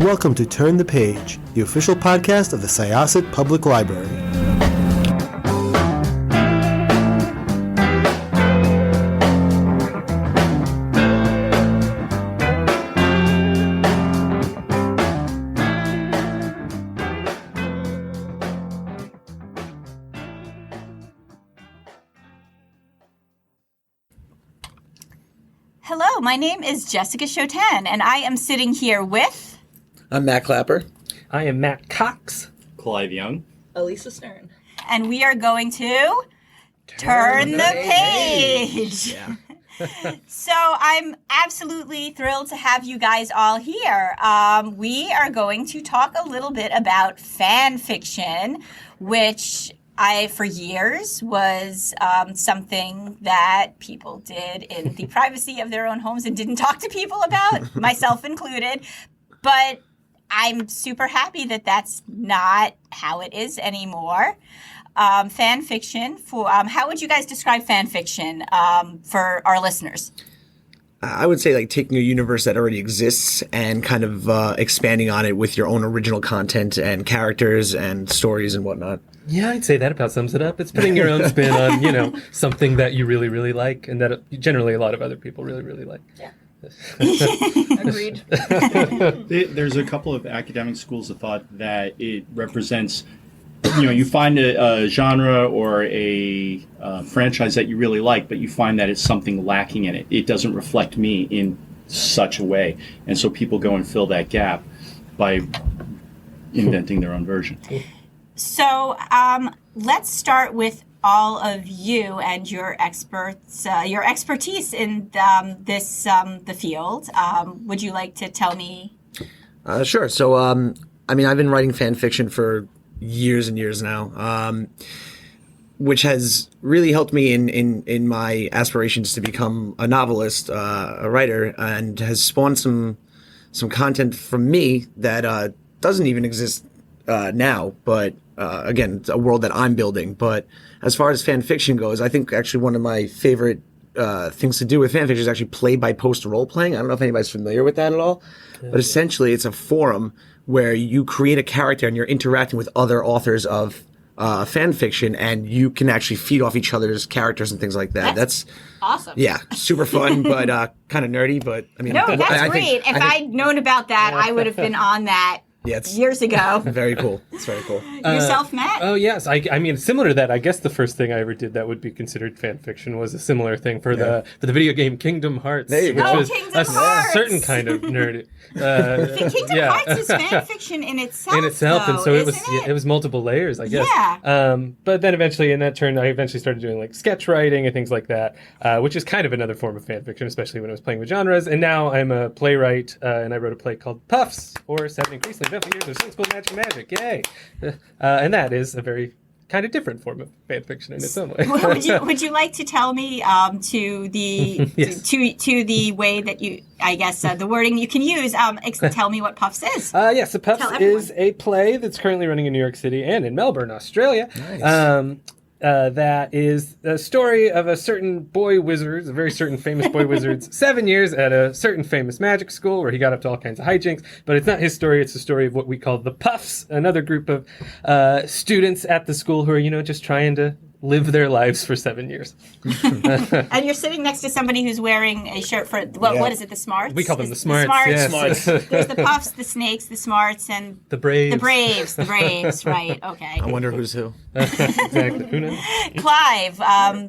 Welcome to Turn the Page, the official podcast of the Syosset Public Library. Hello, my name is Jessica Chotin, and I am sitting here with... I'm Matt Klapper. I am Matt Cox. Clive Young. Alisa Stern. And we are going to turn the page. Yeah. So I'm absolutely thrilled to have you guys all here. We are going to talk a little bit about fan fiction, which for years was something that people did in the privacy of their own homes and didn't talk to people about, myself included. But I'm super happy that that's not how it is anymore. Fan fiction, how would you guys describe fan fiction for our listeners? I would say like taking a universe that already exists and kind of expanding on it with your own original content and characters and stories and whatnot. Yeah, I'd say that about sums it up. It's putting your own spin on, something that you really, really like and that generally a lot of other people really, really like. Yeah. Agreed. There's a couple of academic schools of thought that it represents, you find a genre or a franchise that you really like, but you find that it's something lacking in it. It doesn't reflect me in such a way. And so people go and fill that gap by inventing their own version. So let's start with all of you and your expertise in the field. Would you like to tell me? Sure. So, I've been writing fan fiction for years and years now, which has really helped me in my aspirations to become a novelist, a writer, and has spawned some content from me that doesn't even exist now, but again, it's a world that I'm building. But as far as fan fiction goes, I think actually one of my favorite things to do with fan fiction is actually play-by-post role-playing. I don't know if anybody's familiar with that at all, but essentially it's a forum where you create a character and you're interacting with other authors of fan fiction, and you can actually feed off each other's characters and things like that. That's awesome. Yeah, super fun, but kind of nerdy. But I mean, no, that's great. If I'd known about that, I would have been on that. Yeah, years ago. Very cool. It's very cool. Yourself, Matt? Oh, yes. I mean, similar to that, I guess the first thing I ever did that would be considered fan fiction was a similar thing for the video game Kingdom Hearts, There you which go. was Kingdom a Hearts! certain kind of nerd. Kingdom Hearts is fan fiction in itself. In itself, though, and so isn't it was multiple layers, I guess. Yeah. But then eventually, in that turn, I eventually started doing like sketch writing and things like that, which is kind of another form of fan fiction, especially when I was playing with genres. And now I'm a playwright, and I wrote a play called Puffs, or 7 Increasingly Eventful Years of Sing School Magic, yay! And that is a very kind of different form of fan fiction in its own way. Would you like to tell me to the Yes. to the way that you, I guess, the wording you can use? Tell me what Puffs is. Yes, so Puffs Tell everyone. is a play that's currently running in New York City and in Melbourne, Australia. Nice. That is a story of a certain boy wizard, a very certain famous boy wizard's 7 years at a certain famous magic school where he got up to all kinds of hijinks. But it's not his story. It's the story of what we call the Puffs, another group of students at the school who are, just trying to live their lives for 7 years. And you're sitting next to somebody who's wearing a shirt for, what is it, the Smarts? We call them the Smarts. The Yes. Smarts. There's the Puffs, the Snakes, the Smarts, and The Braves. The Braves, right, okay. I wonder who's who. Exactly. Who knows? Clive, I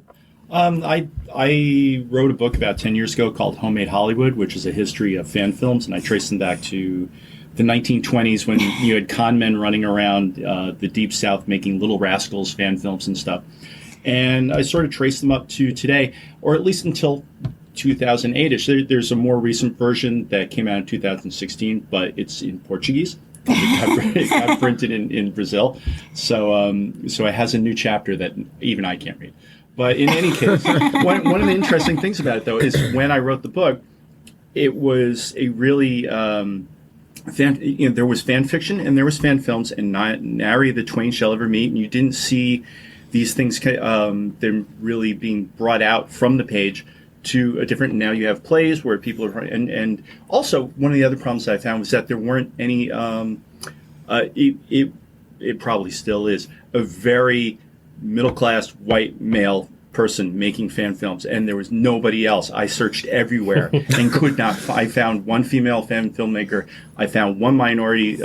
wrote a book about 10 years ago called Homemade Hollywood, which is a history of fan films, and I traced them back to the 1920s when you had con men running around the Deep South making Little Rascals fan films and stuff. And I sort of traced them up to today, or at least until 2008-ish. There's a more recent version that came out in 2016, but it's in Portuguese. It got printed in Brazil. So it has a new chapter that even I can't read. But in any case, one of the interesting things about it, though, is when I wrote the book, it was a really... there was fan fiction and there was fan films, and nary the twain shall ever meet, and you didn't see these things them really being brought out from the page to a different. Now you have plays where people are, and also one of the other problems I found was that there weren't any. It probably still is a very middle class white male person making fan films, and there was nobody else. I searched everywhere and could not. I found one female fan filmmaker. I found one minority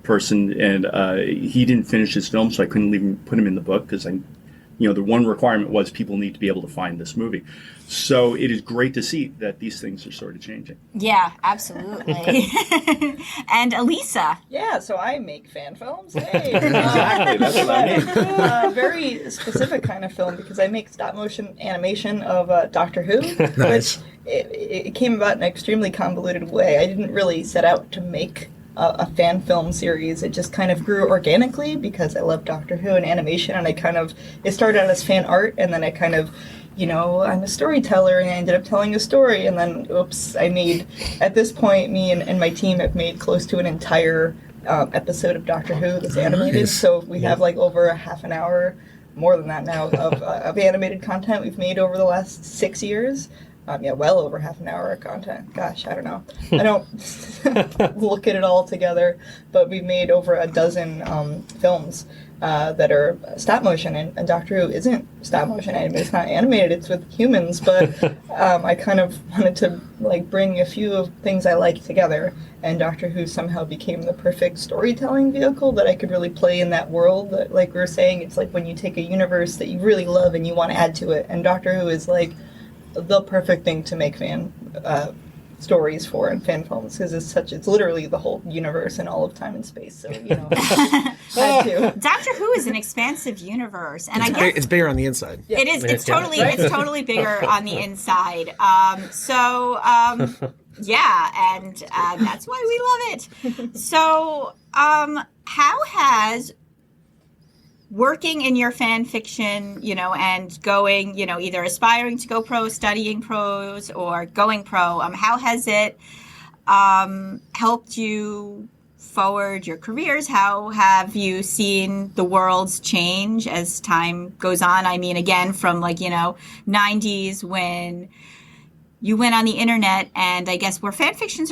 person, and he didn't finish his film, so I couldn't even put him in the book because the one requirement was people need to be able to find this movie. So it is great to see that these things are sort of changing. Yeah, absolutely. And Alisa. Yeah, so I make fan films. Hey. Exactly, that's what I mean. Very specific kind of film because I make stop motion animation of Doctor Who. Nice. Which it came about in an extremely convoluted way. I didn't really set out to make a fan film series. It just kind of grew organically because I love Doctor Who and animation, and it started out as fan art, and then I kind of, I'm a storyteller, and I ended up telling a story, and then, at this point, me and my team have made close to an entire episode of Doctor Who that's animated, Nice. So we have over a half an hour, more than that now, of animated content we've made over the last 6 years. Well over half an hour of content. Gosh, I don't know. I don't look at it all together, but we've made over a dozen films that are stop motion, and Doctor Who isn't stop motion animated. It's not animated. It's with humans, but I kind of wanted to bring a few of things I like together, and Doctor Who somehow became the perfect storytelling vehicle that I could really play in that world. That, like we were saying, it's like when you take a universe that you really love and you want to add to it, and Doctor Who is the perfect thing to make fan stories for and fan films because it's literally the whole universe and all of time and space. So had to. Doctor Who is an expansive universe, and I guess It's bigger on the inside. Yeah. it is. It's totally bigger on the inside. Yeah, and that's why we love it. So, how has working in your fan fiction, and going, either aspiring to go pro, studying prose, or going pro, how has it helped you forward your careers? How have you seen the worlds change as time goes on? I mean, again, from 90s when you went on the internet, and I guess were fan fictions,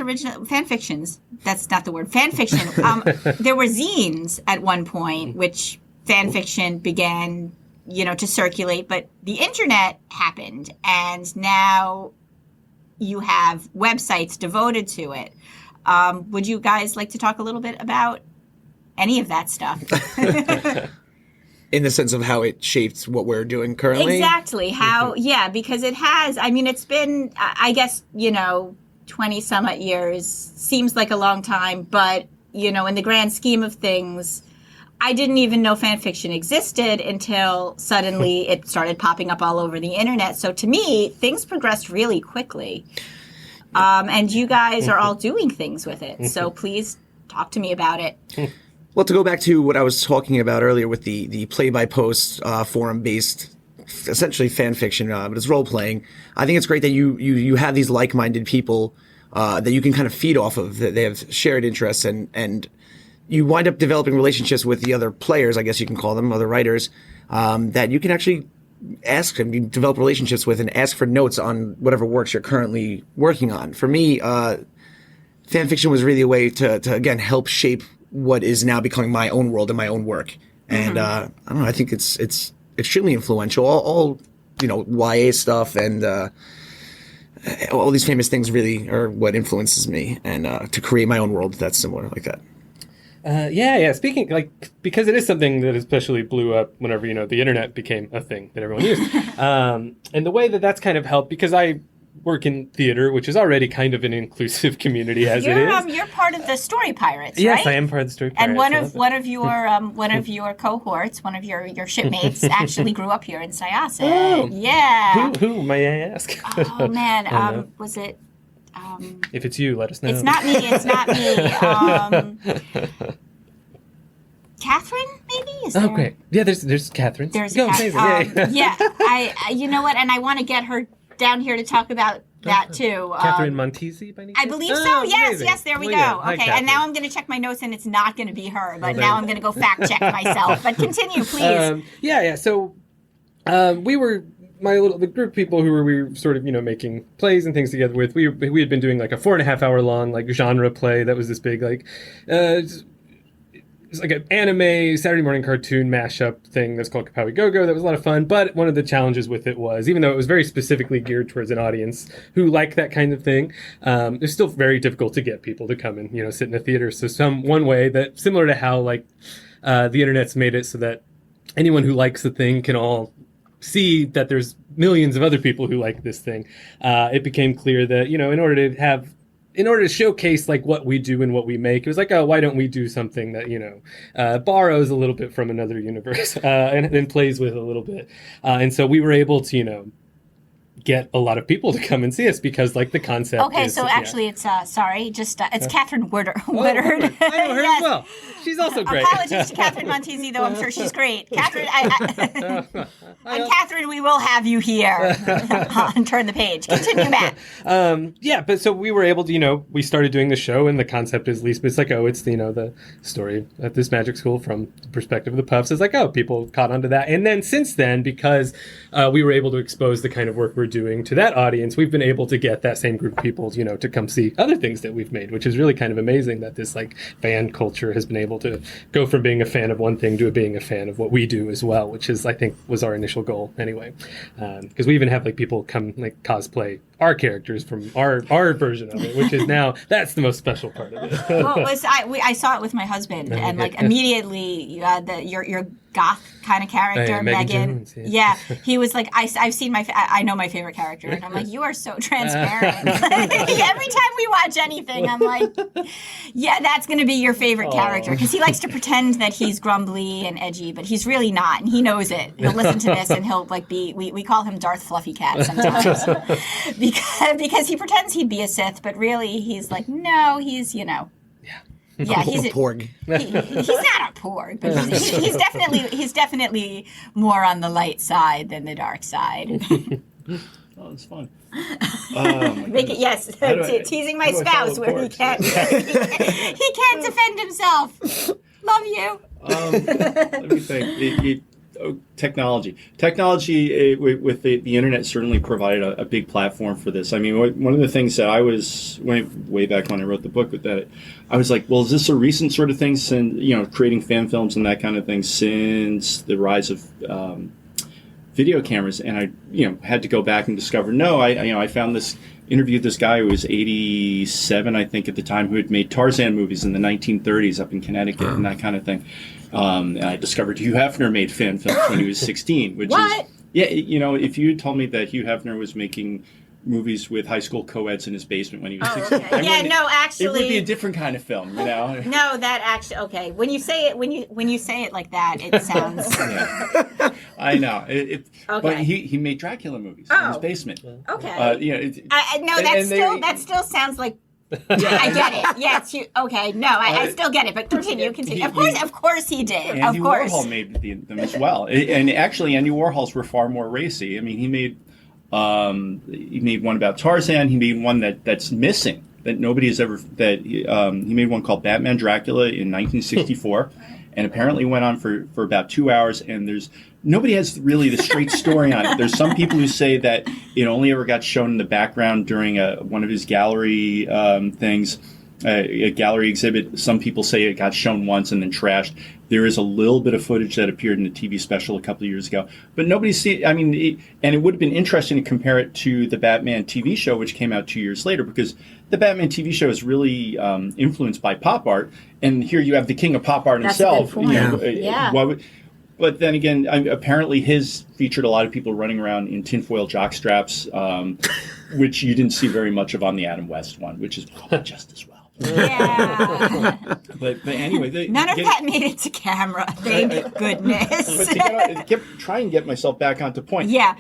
that's not the word, fan fiction. There were zines at one point, which fan fiction began, to circulate, but the internet happened, and now you have websites devoted to it. Would you guys like to talk a little bit about any of that stuff? In the sense of how it shaped what we're doing currently? Exactly. How, yeah, because it has, it's been, I guess, 20 some odd years seems like a long time, but, in the grand scheme of things, I didn't even know fan fiction existed until suddenly it started popping up all over the internet. So to me, things progressed really quickly. And you guys are all doing things with it. So please talk to me about it. Well, to go back to what I was talking about earlier with the play-by-post forum-based, essentially fan fiction, but it's role-playing, I think it's great that you have these like-minded people that you can kind of feed off of, that they have shared interests, and you wind up developing relationships with the other players, I guess you can call them, other writers, that you can actually ask and you develop relationships with and ask for notes on whatever works you're currently working on. For me, fan fiction was really a way to again, help shape what is now becoming my own world and my own work. And I don't know, I think it's extremely influential. All YA stuff and all these famous things really are what influences me, and to create my own world that's similar like that. Yeah. Speaking, because it is something that especially blew up whenever, the internet became a thing that everyone used. And the way that that's kind of helped, because I work in theater, which is already kind of an inclusive community as it is. You're part of the Story Pirates, yes, right? Yes, I am part of the Story Pirates. And one of your cohorts, one of your shipmates, actually grew up here in Syosset. Oh. Yeah. Who may I ask? Oh man, was it? If it's you, let us know. It's not me. Catherine, maybe? Is there... Oh, great. Yeah, there's Catherine. There's Go, Catherine. Yeah. I you know what? And I want to get her down here to talk about that too. Catherine Montesi, by any chance? I believe so. Yes, amazing. there we Well, go. yeah. Hi, Okay, Catherine. and now I'm going to check my notes, and it's not going to be her. But Oh, now no. I'm going to go fact check myself. But continue, please. So we were the group of people who we were sort of, making plays and things together with, we had been doing like a 4.5 hour long like genre play that was this big it's like an anime Saturday morning cartoon mashup thing that's called Kapowie Go-Go. That was a lot of fun, but one of the challenges with it was, even though it was very specifically geared towards an audience who liked that kind of thing, it's still very difficult to get people to come and, sit in a theater. So one way that, similar to how like the internet's made it so that anyone who likes the thing can all see that there's millions of other people who like this thing, it became clear that, in order to showcase like what we do and what we make, it was like, oh, why don't we do something that, borrows a little bit from another universe and then plays with a little bit. And so we were able to, get a lot of people to come and see us because like the concept Okay, so actually it's it's Catherine Woodard. I know her Yes. as well. She's also great. Apologies to Catherine Montesi, though I'm sure she's great. Catherine, and Catherine, we will have you here and turn the page. Continue, Matt. But so we were able to, we started doing the show, and the concept is it's like, oh, it's the story at this magic school from the perspective of the puffs. It's like, oh, people caught onto that, and then since then, because we were able to expose the kind of work we're doing to that audience, we've been able to get that same group of people, to come see other things that we've made, which is really kind of amazing that this like fan culture has been able to go from being a fan of one thing to being a fan of what we do as well, which is, I think, was our initial goal anyway. Because we even have like people come like cosplay our characters from our version of it, which is now, that's the most special part of it. Well, I saw it with my husband, and like immediately your goth kind of character, Megan. Jones, yeah. He was like, I've seen I know my favorite character, and I'm like, you are so transparent. Every time we watch anything, I'm like, yeah, that's going to be your favorite character, because he likes to pretend that he's grumbly and edgy, but he's really not, and he knows it. He'll listen to this, and he'll like we call him Darth Fluffy Cat sometimes. Because he pretends he'd be a Sith, but really he's like, no, he's, Yeah, he's a porg. He's not a porg, but he's definitely more on the light side than the dark side. Oh, it's fun. Make it, yes, teasing my spouse where he can't defend himself. Love you. Let me think. Technology with the internet certainly provided a big platform for this. I mean, one of the things that I was way back when I wrote the book with that, I was like, well, is this a recent sort of thing since creating fan films and that kind of thing since the rise of video cameras? And I had to go back and discover I found interviewed this guy who was 87, I think, at the time, who had made Tarzan movies in the 1930s up in Connecticut and that kind of thing. And I discovered Hugh Hefner made fan films when he was 16. Which what? Is, yeah, if you had told me that Hugh Hefner was making movies with high school co-eds in his basement when he was 16, okay. Actually, it would be a different kind of film, No, that actually, okay. When you say it, when you say it like that, it sounds. Yeah. I know. Okay. But he made Dracula movies in his basement. Okay. That still sounds like. I get it. Yes. Okay. No, I still get it. But continue. Of course, he did. Andy of course. Warhol made them as well. And actually, Andy Warhol's were far more racy. I mean, he made one about Tarzan. He made one that's missing, that nobody has ever. He made one called Batman Dracula in 1964, and apparently went on for about 2 hours. And nobody has really the straight story on it. There's some people who say that it only ever got shown in the background during one of his gallery things, a gallery exhibit. Some people say it got shown once and then trashed. There is a little bit of footage that appeared in a TV special a couple of years ago, but nobody's seen. I mean, and it would have been interesting to compare it to the Batman TV show, which came out 2 years later, because the Batman TV show is really influenced by pop art, and here you have the king of pop art himself. That's a good point. Yeah. But then again, apparently his featured a lot of people running around in tinfoil jock straps, which you didn't see very much of on the Adam West one, which is probably just as well. Yeah. But anyway, none of that made it to camera. Thank goodness. But try and get myself back onto point. Yeah.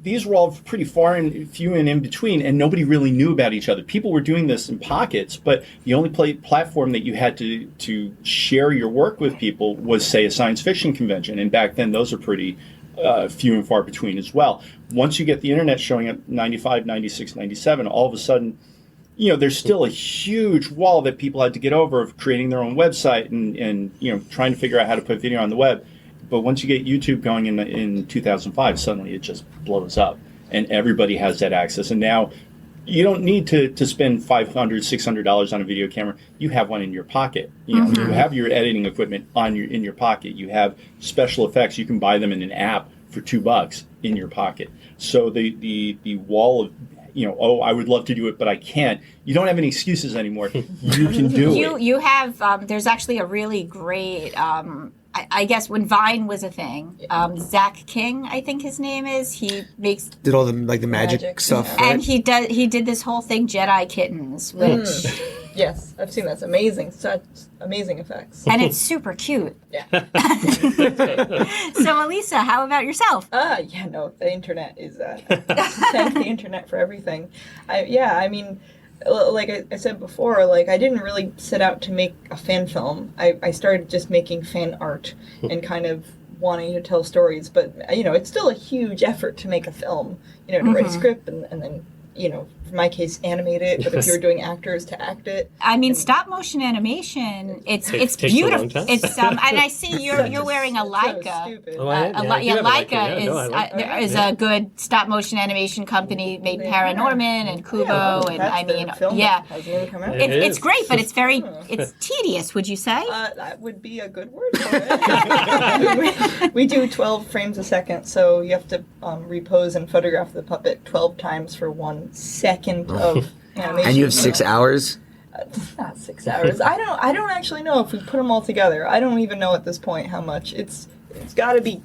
These were all pretty far and few and in between, and nobody really knew about each other. People were doing this in pockets, but the only platform that you had to share your work with people was, say, a science fiction convention. And back then, those are pretty few and far between as well. Once you get the internet showing up 95, 96, 97, all of a sudden, there's still a huge wall that people had to get over of creating their own website and trying to figure out how to put video on the web. But once you get YouTube going in 2005, suddenly it just blows up, and everybody has that access. And now you don't need to spend $500, $600 on a video camera. You have one in your pocket. You know, you have your editing equipment in your pocket. You have special effects. You can buy them in an app for $2 in your pocket. So the wall of, I would love to do it, but I can't. You don't have any excuses anymore. You can do it. You have, there's actually a really great, I guess when Vine was a thing, Zach King, I think his name is, he did all the magic stuff. Yeah. And he did this whole thing, Jedi Kittens, which... Yes, I've seen that. It's amazing. Such amazing effects. And it's super cute. Yeah. So, Alisa, how about yourself? The internet is, thank the internet for everything. Like I said before, like I didn't really set out to make a fan film. I started just making fan art and kind of wanting to tell stories. But, it's still a huge effort to make a film, to write a script and then, in my case, animate it. But if you're doing actors, to act it. I mean, stop motion animation. It's beautiful. It's and I see you're wearing a Leica. So stupid. Leica is a good stop motion animation company. Made Paranorman and Kubo, and I mean, it's great, but it's very tedious. Would you say? That would be a good word for it. we do 12 frames a second, so you have to repose and photograph the puppet 12 times for 1 second of animation. And you have 6 hours? Not 6 hours. I don't actually know if we put them all together. I don't even know at this point how much. It's got to be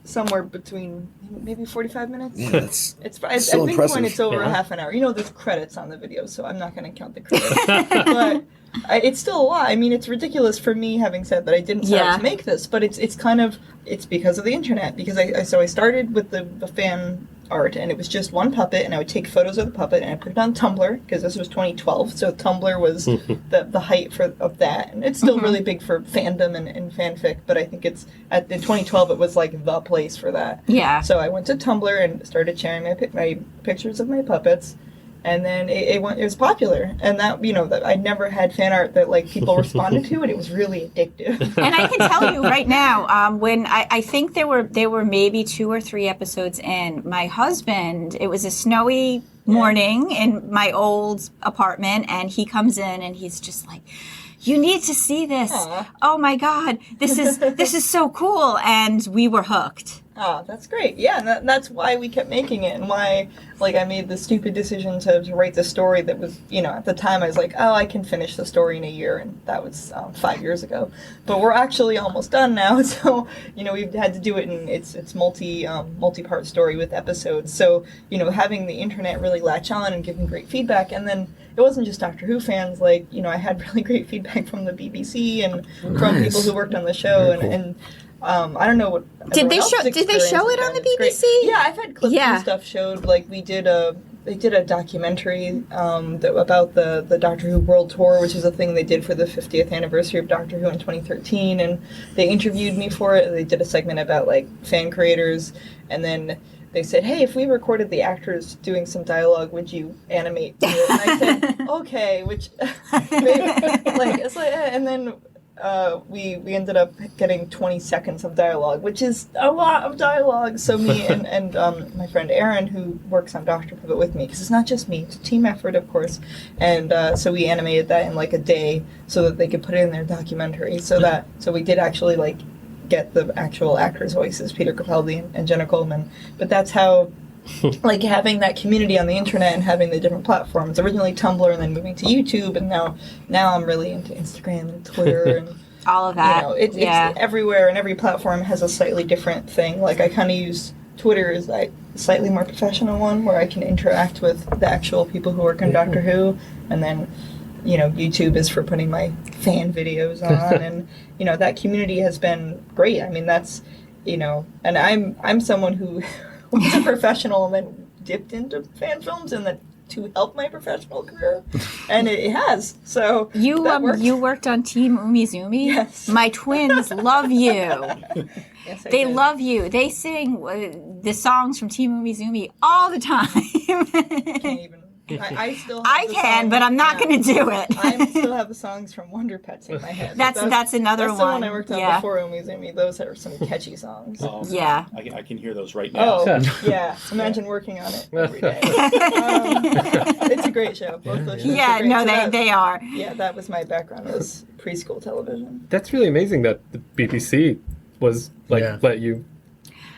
somewhere between maybe 45 minutes. Yeah, that's at so big impressive. Point it's over a half an hour. There's credits on the video, so I'm not going to count the credits. But it's still a lot. I mean, it's ridiculous for me having said that I didn't set out to make this, but it's because of the internet. Because I started with the fan art, and it was just one puppet, and I would take photos of the puppet and I put it on Tumblr, because this was 2012, so Tumblr was the height of that, and it's still really big for fandom and fanfic, but I think in 2012 it was like the place for that. Yeah. So I went to Tumblr and started sharing my pictures of my puppets, and then it was popular, and that that I never had fan art that like people responded to, and it was really addictive. And I can tell you right now, when I think there were maybe 2 or 3 episodes in, my husband, it was a snowy morning in my old apartment, and he comes in and he's just like, "You need to see this. Aww. Oh my God, this is so cool," and we were hooked. Oh, that's great. Yeah, and that's why we kept making it, and why, like, I made the stupid decision to write the story that was, at the time I was like, oh, I can finish the story in a year, and that was 5 years ago. But we're actually almost done now, so, we've had to do it, and it's multi-part story with episodes. So, having the internet really latch on and give me great feedback, and then it wasn't just Doctor Who fans, like, I had really great feedback from the BBC and from people who worked on the show, and I don't know what. Did they show it on the BBC? Yeah, I've had clips and stuff showed. Like they did a documentary about the Doctor Who World Tour, which is a thing they did for the 50th anniversary of Doctor Who in 2013, and they interviewed me for it. They did a segment about like fan creators, and then they said, "Hey, if we recorded the actors doing some dialogue, would you animate it?" And I said, "Okay," which it's like, and then. We ended up getting 20 seconds of dialogue, which is a lot of dialogue. So me and my friend Aaron, who works on Dr. Pivot with me, because it's not just me, it's a team effort, of course. And so we animated that in like a day so that they could put it in their documentary. So we did actually like get the actual actors' voices, Peter Capaldi and Jenna Coleman. But that's how. Like having that community on the internet and having the different platforms. Originally Tumblr, and then moving to YouTube, and now I'm really into Instagram and Twitter and all of that. It's everywhere, and every platform has a slightly different thing. Like I kind of use Twitter as like a slightly more professional one, where I can interact with the actual people who work on Doctor Who, and then YouTube is for putting my fan videos on, and that community has been great. I mean that's and I'm someone who. Was a professional and then dipped into fan films and then to help my professional career, and it has. So you worked on Team Umizoomi. Yes, my twins love you. Yes, they love you. They sing the songs from Team Umizoomi all the time. I still have I the can, song- but I'm not yeah. going to do it. I still have the songs from Wonder Pets in my head. That's another That's the one I one. worked on Yeah. before Umizoomi. Those are some catchy songs. Yeah. I can hear those right now. Oh, yeah. Imagine working on it every day. It's a great show. Both those shows Yeah, are great. no, So they are. Yeah, that was my background, was preschool television. That's really amazing that the BBC was let you.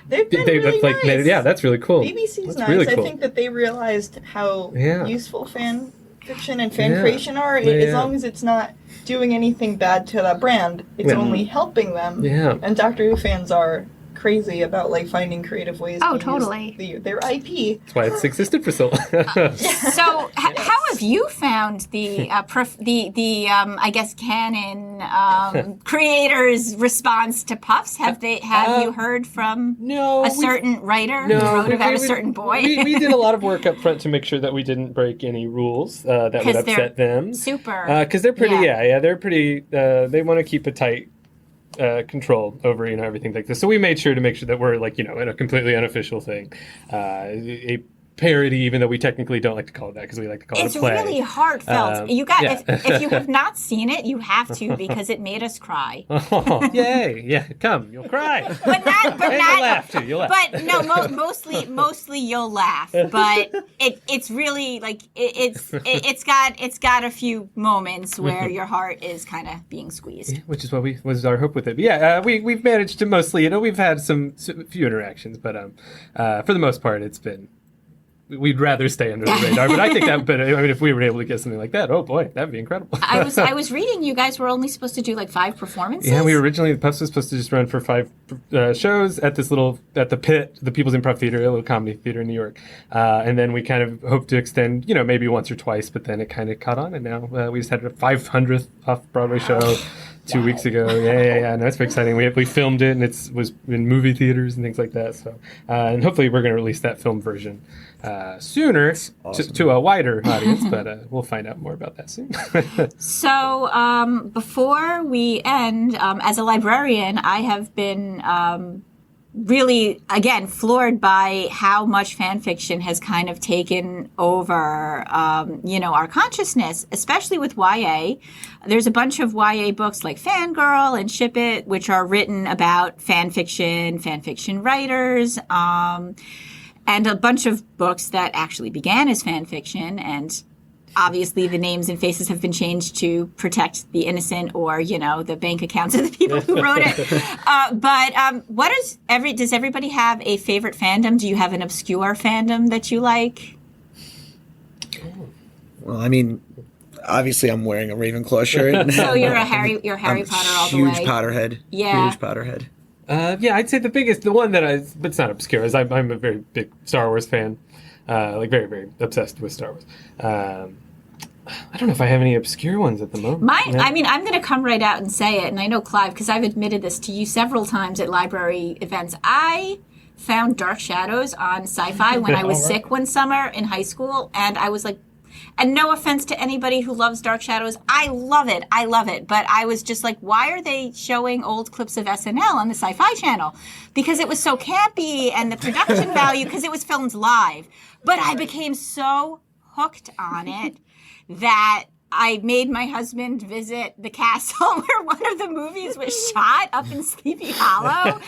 They've been really like nice. made it, yeah, that's really cool. BBC's That's nice. really I cool. think that they realized how useful fan fiction and fan Yeah. creation are. Yeah, As yeah. long as it's not doing anything bad to that brand, it's Yeah. only helping them. Yeah. And Doctor Who fans are crazy about like finding creative ways Oh, to totally. use their IP. That's why it's existed for so long. So, how have you found the I guess canon creators' response to Puffs? Have you heard from a certain writer who wrote about a certain boy? We did a lot of work up front to make sure that we didn't break any rules that would 'Cause they're upset them. super. Because they're pretty, they're pretty. They want to keep a tight control over everything like this. So we made sure to make sure that we're in a completely unofficial thing, a parody, even though we technically don't like to call it that because we like to call It's it a play. really heartfelt. You got yeah. if you have not seen it, you have to because it made us cry. Oh, yay! Yeah, come, you'll cry. But not, And you'll laugh too. You'll laugh. But no, mostly you'll laugh. But it's really like it's got a few moments where your heart is kind of being squeezed. Which is what was our hope with it. But yeah, we've managed to mostly, we've had some few interactions, but for the most part, it's been. We'd rather stay under the radar, but I think if we were able to get something like that, oh boy, that'd be incredible. I was reading you guys were only supposed to do like 5 performances. Yeah, the Puffs was supposed to just run for 5 shows at the Pit, the People's Improv Theater, a little comedy theater in New York, and then we kind of hoped to extend, maybe once or twice, but then it kind of caught on, and now we just had a 500th off-Broadway show 2 weeks ago. Yeah. No, it's very exciting. We filmed it, and it was in movie theaters and things like that. So, and hopefully we're going to release that film version sooner to a wider audience, but we'll find out more about that soon. So before we end, as a librarian, I have been really, again, floored by how much fan fiction has kind of taken over, our consciousness, especially with YA. There's a bunch of YA books like Fangirl and Ship It, which are written about fan fiction writers, and a bunch of books that actually began as fan fiction, and obviously the names and faces have been changed to protect the innocent or, the bank accounts of the people who wrote it. But does everybody have a favorite fandom? Do you have an obscure fandom that you like? Well, I mean, obviously I'm wearing a Ravenclaw shirt. So you're Harry Potter all the way. Huge Potterhead. Yeah. Huge Potterhead. I'd say the one that but it's not obscure, is I'm a very big Star Wars fan, very, very obsessed with Star Wars. I don't know if I have any obscure ones at the moment. I mean, I'm going to come right out and say it, and I know Clive, because I've admitted this to you several times at library events. I found Dark Shadows on Sci-Fi when I was sick one summer in high school, and I was like, and no offense to anybody who loves Dark Shadows, I love it, but I was just like, why are they showing old clips of SNL on the Sci-Fi Channel? Because it was so campy, and the production value, because it was filmed live. But I became so hooked on it that I made my husband visit the castle where one of the movies was shot up in Sleepy Hollow.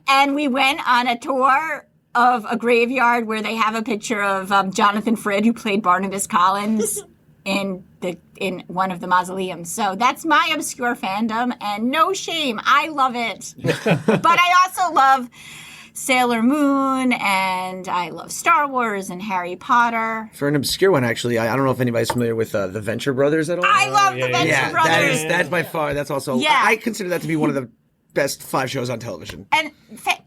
And we went on a tour of a graveyard where they have a picture of Jonathan Frid, who played Barnabas Collins in one of the mausoleums. So that's my obscure fandom, and no shame, I love it. But I also love Sailor Moon, and I love Star Wars and Harry Potter. For an obscure one, actually, I don't know if anybody's familiar with the Venture Brothers at all. I love the Venture Brothers. That's by far. That's also. Yeah. I consider that to be one of the best 5 shows on television. And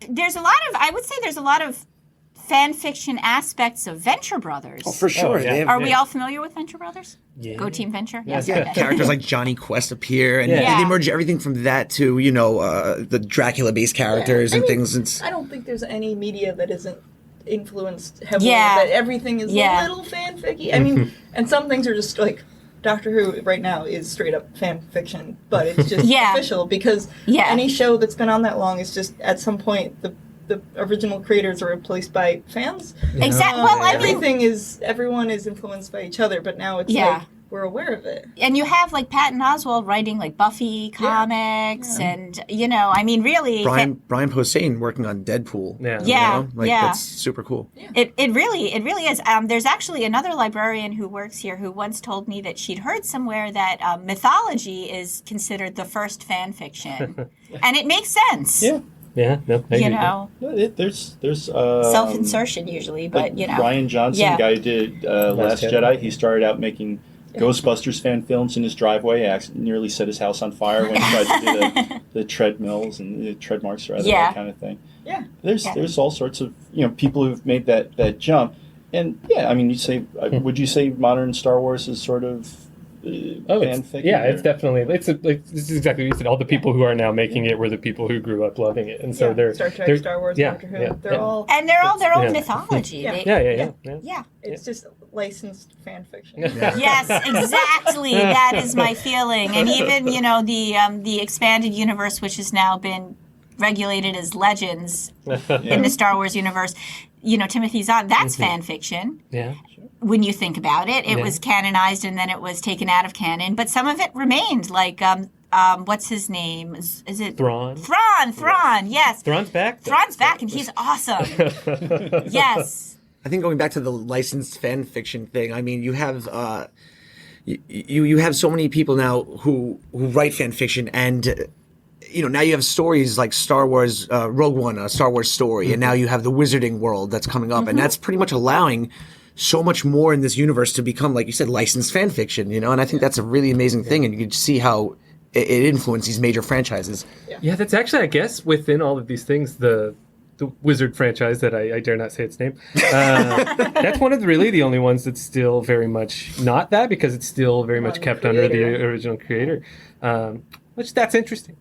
there's a lot of fan fiction aspects of Venture Brothers. Oh, for sure. yeah. Are we all familiar with Venture Brothers? Yeah. Go Team Venture. Yes. Yeah, Okay. characters like Johnny Quest appear, and Yeah. they merge everything from that to the Dracula-based characters and things. I don't think there's any media that isn't influenced heavily. Yeah. That everything is a little fanficky. I mean, and some things are just like Doctor Who right now is straight up fan fiction, but it's just official because any show that's been on that long is just at some point the original creators are replaced by fans. Exactly. Well, I mean, Everyone is influenced by each other, but now it's Yeah. like we're aware of it. and you have like Patton Oswalt writing like Buffy comics, and I mean, really, Brian Posehn working on Deadpool. Yeah. Yeah, That's super cool. it really is. There's actually another librarian who works here who once told me that she'd heard somewhere that mythology is considered the first fan fiction, and it makes sense. Yeah. Yeah. No. I agree. No, there's Self-insertion usually, but Ryan Johnson, Yeah. guy who did Last Jedi. He started out making Ghostbusters fan films in his driveway. Nearly set his house on fire when he tried to do the treadmills and the tread marks, rather, Yeah. that kind of thing. Yeah. There's all sorts of people who've made that jump, and I mean, would you say modern Star Wars is sort of fan fiction? It's definitely this is exactly what you said. All the people who are now making it were the people who grew up loving it, and so they're Star Trek, Star Wars, Doctor Who. They're all and they're all their own Yeah. mythology. Yeah. Yeah. it's just licensed fan fiction. Yes, exactly. That is my feeling. And even, the expanded universe, which has now been regulated as Legends in the Star Wars universe, Timothy Zahn, that's fan fiction. Yeah. When you think about it, it was canonized and then it was taken out of canon, but some of it remained. Like, what's his name? Is it Thrawn? Thrawn, yes. Thrawn's back. Thrawn's back, and he's awesome. Yes. I think going back to the licensed fan fiction thing, I mean, you have you have so many people now who write fan fiction, and now you have stories like Star Wars, Rogue One, a Star Wars story, and now you have the Wizarding world that's coming up, and that's pretty much allowing so much more in this universe to become, like you said, licensed fan fiction. And I think that's a really amazing thing, and you can see how it influenced these major franchises. Yeah, that's actually, I guess, within all of these things, the Wizard franchise that I dare not say its name. That's one of the only ones that's still very much not that, because it's still very much kept under the original creator, which that's interesting.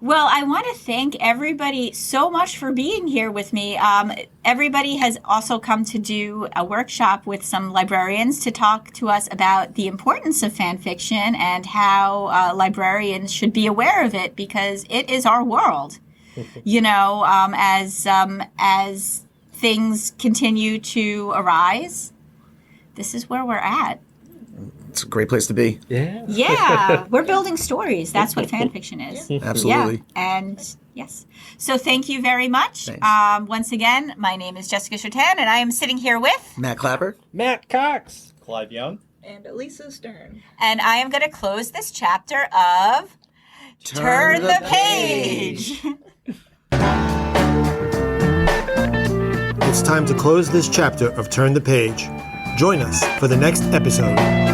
Well, I want to thank everybody so much for being here with me. Everybody has also come to do a workshop with some librarians to talk to us about the importance of fan fiction and how librarians should be aware of it, because it is our world. As things continue to arise, this is where we're at. It's a great place to be. Yeah. Yeah, we're building stories. That's what fan fiction is. Absolutely. Yeah. And yes. So thank you very much. Thanks. Once again, my name is Jessica Chauthan, and I am sitting here with Matt Klapper. Matt Cox. Clive Young. And Alisa Stern. and I am going to close this chapter of Turn the Page. It's time to close this chapter of Turn the Page. Join us for the next episode.